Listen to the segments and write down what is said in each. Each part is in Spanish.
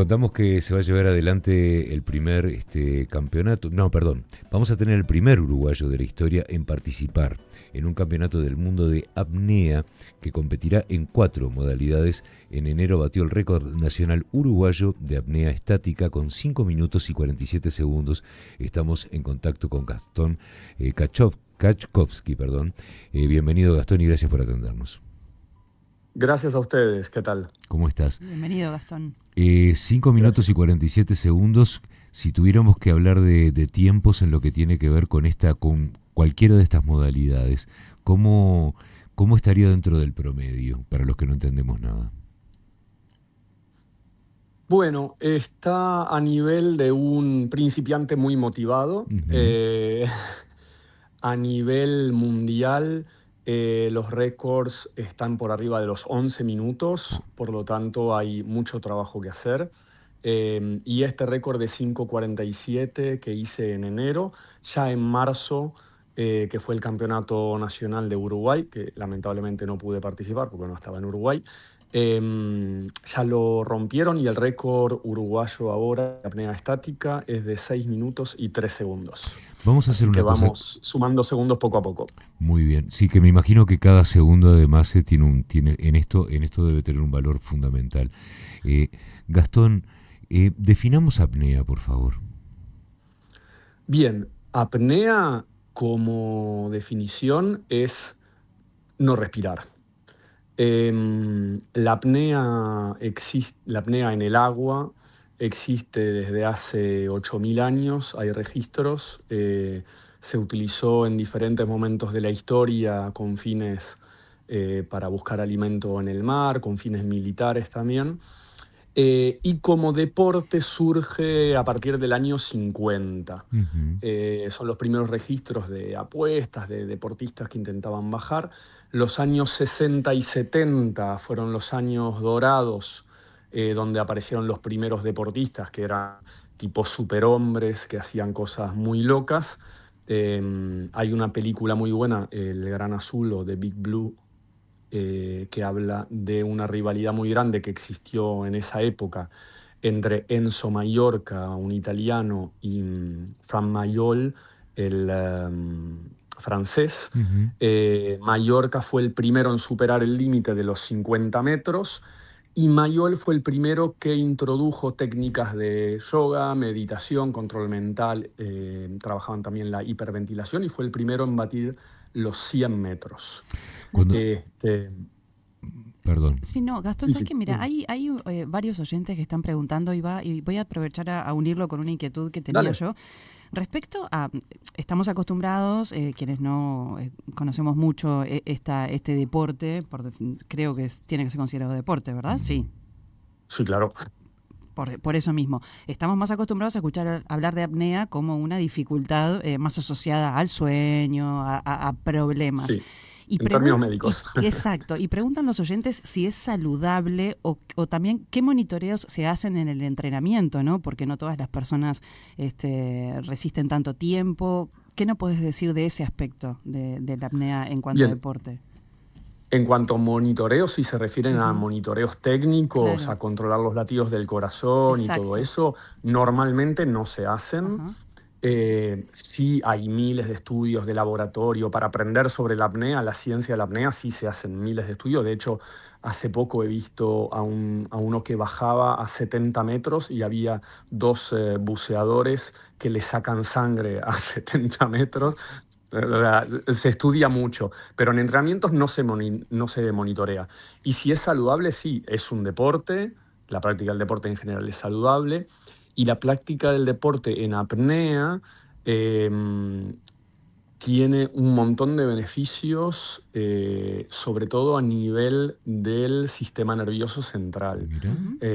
Contamos que se va a llevar adelante el primer campeonato, no, perdón, vamos a tener el primer uruguayo de la historia en participar en un campeonato del mundo de apnea que competirá en 4 modalidades. En enero batió el récord nacional uruguayo de apnea estática con 5 minutos y 47 segundos. Estamos en contacto con Gastón Kachkovsky. Bienvenido, Gastón, y gracias por atendernos. Gracias a ustedes, ¿qué tal? ¿Cómo estás? Bienvenido, Gastón. 5 minutos y 47 segundos. Si tuviéramos que hablar de tiempos en lo que tiene que ver con cualquiera de estas modalidades, ¿cómo estaría dentro del promedio, para los que no entendemos nada? Bueno, está a nivel de un principiante muy motivado. Uh-huh. A nivel mundial, los récords están por arriba de los 11 minutos, por lo tanto hay mucho trabajo que hacer. Y este récord de 5:47 que hice en enero, ya en marzo, que fue el Campeonato Nacional de Uruguay, que lamentablemente no pude participar porque no estaba en Uruguay, ya lo rompieron y el récord uruguayo ahora de apnea estática es de 6 minutos y 3 segundos. Vamos a hacer Así que una cosa. vamos sumando segundos poco a poco. Muy bien. Sí, que me imagino que cada segundo además tiene en esto debe tener un valor fundamental. Gastón, definamos apnea, por favor. Bien, apnea como definición es no respirar. La apnea en el agua existe desde hace 8.000 años, hay registros, se utilizó en diferentes momentos de la historia con fines para buscar alimento en el mar, con fines militares también. Y como deporte surge a partir del año 50. Uh-huh. Son los primeros registros de apuestas, de deportistas que intentaban bajar. Los años 60 y 70 fueron los años dorados, donde aparecieron los primeros deportistas, que eran tipo superhombres, que hacían cosas muy locas. Hay una película muy buena, El Gran Azul o The Big Blue, que habla de una rivalidad muy grande que existió en esa época entre Enzo Maiorca, un italiano, y Fran Mayol, el francés. Uh-huh. Maiorca fue el primero en superar el límite de los 50 metros y Mayol fue el primero que introdujo técnicas de yoga, meditación, control mental, trabajaban también la hiperventilación y fue el primero en batir los 100 metros. Cuando... Perdón. Sí, no, Gastón, ¿sabes qué? Mira, hay varios oyentes que están preguntando y voy a aprovechar a unirlo con una inquietud que tenía yo. Respecto a, estamos acostumbrados, quienes no conocemos mucho este deporte, creo que tiene que ser considerado deporte, ¿verdad? Sí. Sí, claro. Por eso mismo, estamos más acostumbrados a escuchar hablar de apnea como una dificultad más asociada al sueño, a problemas. Sí. En términos médicos. Exacto. Y preguntan los oyentes si es saludable o también qué monitoreos se hacen en el entrenamiento, ¿no? Porque no todas las personas resisten tanto tiempo. ¿Qué no podés decir de ese aspecto de la apnea en cuanto a deporte? En cuanto a monitoreos, si se refieren a monitoreos técnicos, claro, a controlar los latidos del corazón. Exacto. Y todo eso, normalmente no se hacen. Sí hay miles de estudios de laboratorio para aprender sobre la apnea, la ciencia de la apnea, sí se hacen miles de estudios. De hecho, hace poco he visto a uno que bajaba a 70 metros y había 2 buceadores que le sacan sangre a 70 metros. Se estudia mucho, pero en entrenamientos no se monitorea. Y si es saludable, sí, es un deporte, la práctica del deporte en general es saludable. Y la práctica del deporte en apnea tiene un montón de beneficios, sobre todo a nivel del sistema nervioso central.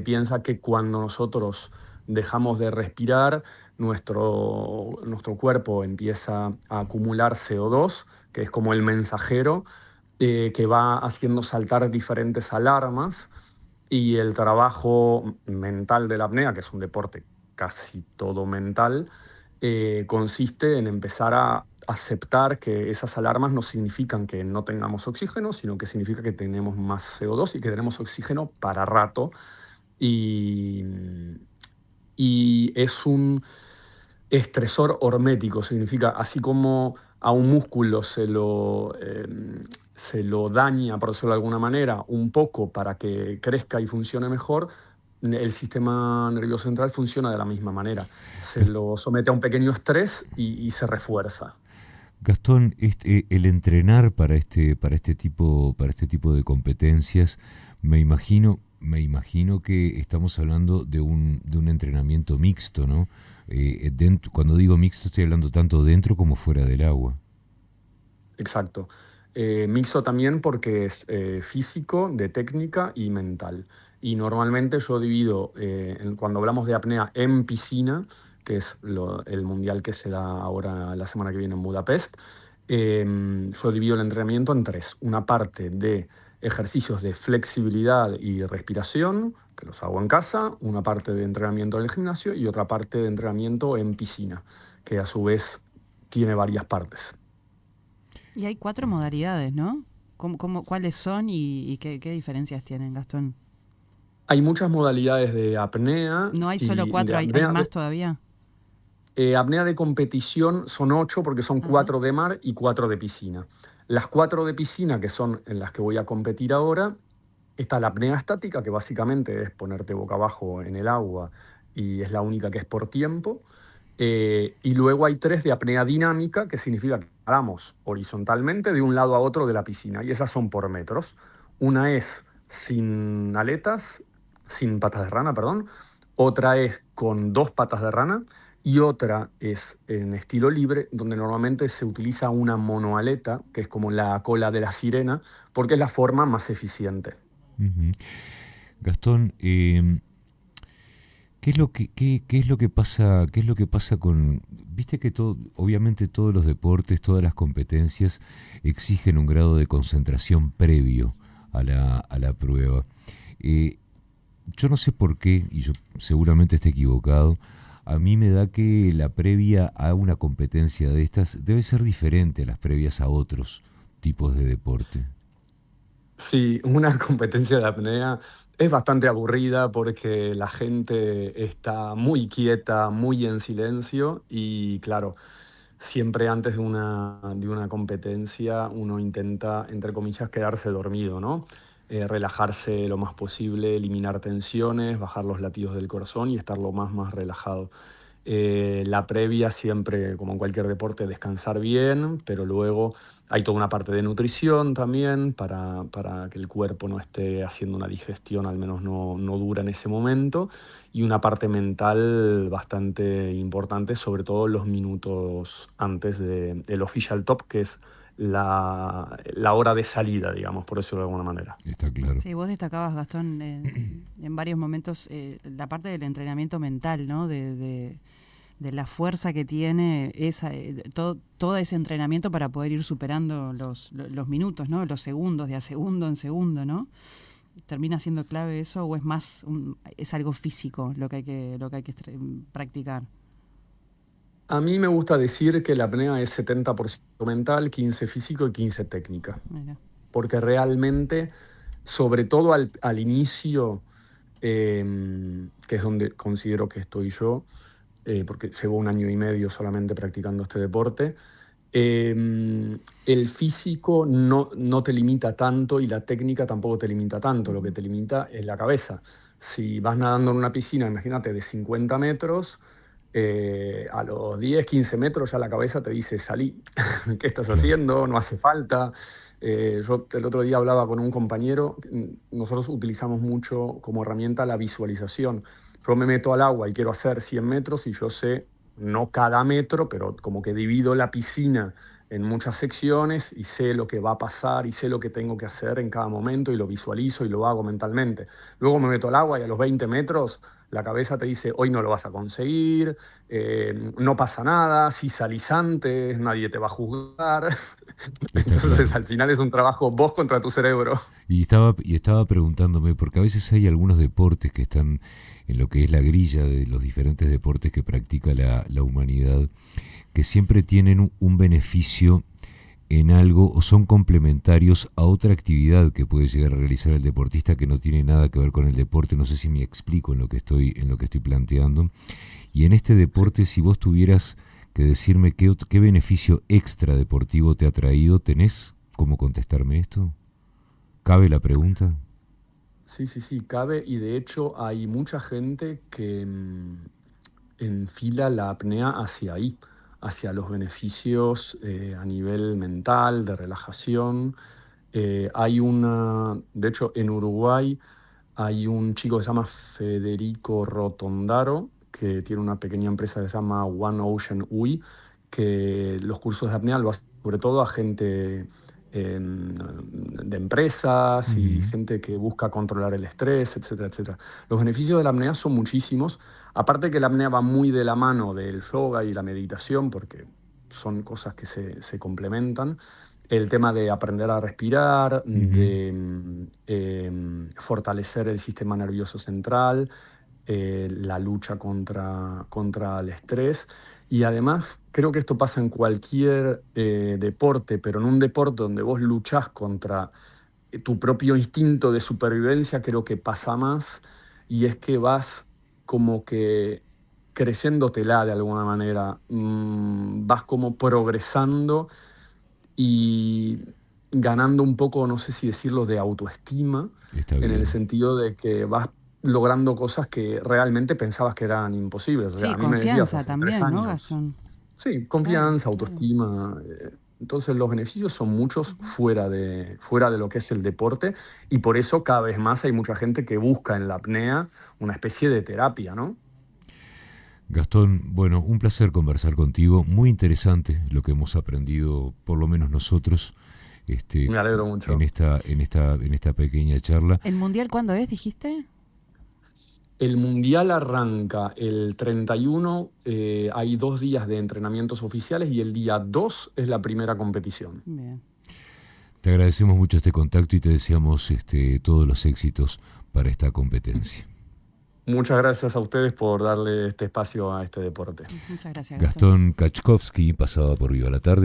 Piensa que cuando nosotros dejamos de respirar, nuestro cuerpo empieza a acumular CO2, que es como el mensajero que va haciendo saltar diferentes alarmas. Y el trabajo mental de la apnea, que es un deporte casi todo mental, consiste en empezar a aceptar que esas alarmas no significan que no tengamos oxígeno, sino que significa que tenemos más CO2 y que tenemos oxígeno para rato. y, y es un estresor hormético, significa así como a un músculo se lo daña, por decirlo de alguna manera, un poco para que crezca y funcione mejor, el sistema nervioso central funciona de la misma manera. Se lo somete a un pequeño estrés y se refuerza. Gastón, el entrenar para este tipo de competencias, me imagino que estamos hablando de un entrenamiento mixto, ¿no? Cuando digo mixto estoy hablando tanto dentro como fuera del agua. Exacto. Mixto también porque es físico, de técnica y mental. Y normalmente yo divido, cuando hablamos de apnea en piscina, que es el mundial que se da ahora la semana que viene en Budapest, yo divido el entrenamiento en tres. Una parte de ejercicios de flexibilidad y respiración, que los hago en casa, una parte de entrenamiento en el gimnasio y otra parte de entrenamiento en piscina, que a su vez tiene varias partes. Y hay 4 modalidades, ¿no? ¿Cuáles son y qué diferencias tienen, Gastón? Hay muchas modalidades de apnea. No hay solo 4, hay más todavía. Apnea de competición son 8 porque son 4 de mar y 4 de piscina. Las 4 de piscina, que son en las que voy a competir ahora, está la apnea estática, que básicamente es ponerte boca abajo en el agua y es la única que es por tiempo. Y luego hay 3 de apnea dinámica, que significa que paramos horizontalmente de un lado a otro de la piscina, y esas son por metros. Una es sin aletas, sin patas de rana, perdón. Otra es con 2 patas de rana. Y otra es en estilo libre, donde normalmente se utiliza una monoaleta, que es como la cola de la sirena, porque es la forma más eficiente. Uh-huh. Gastón, ¿qué es lo que pasa con? Viste que obviamente todos los deportes, todas las competencias exigen un grado de concentración previo a la prueba. Yo no sé por qué, y yo seguramente esté equivocado. A mí me da que la previa a una competencia de estas debe ser diferente a las previas a otros tipos de deporte. Sí, una competencia de apnea es bastante aburrida porque la gente está muy quieta, muy en silencio y claro, siempre antes de una competencia uno intenta, entre comillas, quedarse dormido, ¿no? Relajarse lo más posible, eliminar tensiones, bajar los latidos del corazón y estar lo más relajado. La previa siempre, como en cualquier deporte, descansar bien, pero luego hay toda una parte de nutrición también para que el cuerpo no esté haciendo una digestión, al menos no dura en ese momento, y una parte mental bastante importante, sobre todo los minutos antes del official top, que es la hora de salida, digamos, por decirlo de alguna manera. Está claro. Sí, vos destacabas, Gastón, en varios momentos la parte del entrenamiento mental, ¿no? De la fuerza que tiene todo ese entrenamiento para poder ir superando los minutos, ¿no? Los segundos, de a segundo en segundo, ¿no? ¿Termina siendo clave eso o es más es algo físico lo que hay que practicar? A mí me gusta decir que la apnea es 70% mental, 15% físico y 15% técnica. Mira. Porque realmente, sobre todo al inicio, que es donde considero que estoy yo, porque llevo 1 año y medio solamente practicando este deporte, el físico no te limita tanto y la técnica tampoco te limita tanto. Lo que te limita es la cabeza. Si vas nadando en una piscina, imagínate, de 50 metros, a los 10, 15 metros ya la cabeza te dice, salí, ¿qué estás haciendo? No hace falta. Yo el otro día hablaba con un compañero, nosotros utilizamos mucho como herramienta la visualización. Yo me meto al agua y quiero hacer 100 metros y yo sé, no cada metro, pero como que divido la piscina en muchas secciones y sé lo que va a pasar y sé lo que tengo que hacer en cada momento y lo visualizo y lo hago mentalmente. Luego me meto al agua y a los 20 metros la cabeza te dice, hoy no lo vas a conseguir, no pasa nada, si salís antes, nadie te va a juzgar. Entonces al final es un trabajo vos contra tu cerebro. Y estaba preguntándome, porque a veces hay algunos deportes que están en lo que es la grilla de los diferentes deportes que practica la humanidad, que siempre tienen un beneficio en algo o son complementarios a otra actividad que puede llegar a realizar el deportista que no tiene nada que ver con el deporte. No sé si me explico en lo que estoy planteando. Y en este deporte, si vos tuvieras que decirme qué beneficio extra deportivo te ha traído, ¿tenés cómo contestarme esto? ¿Cabe la pregunta? Sí, cabe, y de hecho hay mucha gente que enfila la apnea hacia ahí, hacia los beneficios a nivel mental, de relajación. De hecho, en Uruguay hay un chico que se llama Federico Rotondaro, que tiene una pequeña empresa que se llama One Ocean UI, que los cursos de apnea lo hace sobre todo a gente de empresas y gente que busca controlar el estrés, etcétera, etcétera. Los beneficios de la apnea son muchísimos. Aparte que la apnea va muy de la mano del yoga y la meditación, porque son cosas que se complementan. El tema de aprender a respirar, de fortalecer el sistema nervioso central, la lucha contra el estrés. Y además, creo que esto pasa en cualquier deporte, pero en un deporte donde vos luchás contra tu propio instinto de supervivencia, creo que pasa más, y es que vas como que creyéndotela de alguna manera, vas como progresando y ganando un poco, no sé si decirlo, de autoestima, en el sentido de que vas logrando cosas que realmente pensabas que eran imposibles. O sea, Sí, a mí me decías confianza hace también, 3 ¿no, años. Gastón? Sí, confianza, Claro. autoestima. Entonces los beneficios son muchos fuera de lo que es el deporte, y por eso cada vez más hay mucha gente que busca en la apnea una especie de terapia, ¿no? Gastón, bueno, un placer conversar contigo, muy interesante lo que hemos aprendido, por lo menos nosotros, Me alegro mucho. en esta pequeña charla. ¿El Mundial cuándo es, dijiste? El Mundial arranca el 31, hay 2 días de entrenamientos oficiales y el día 2 es la primera competición. Bien. Te agradecemos mucho este contacto y te deseamos todos los éxitos para esta competencia. Muchas gracias a ustedes por darle este espacio a este deporte. Muchas gracias, Gastón Kachkovsky pasaba por Viva la Tarde.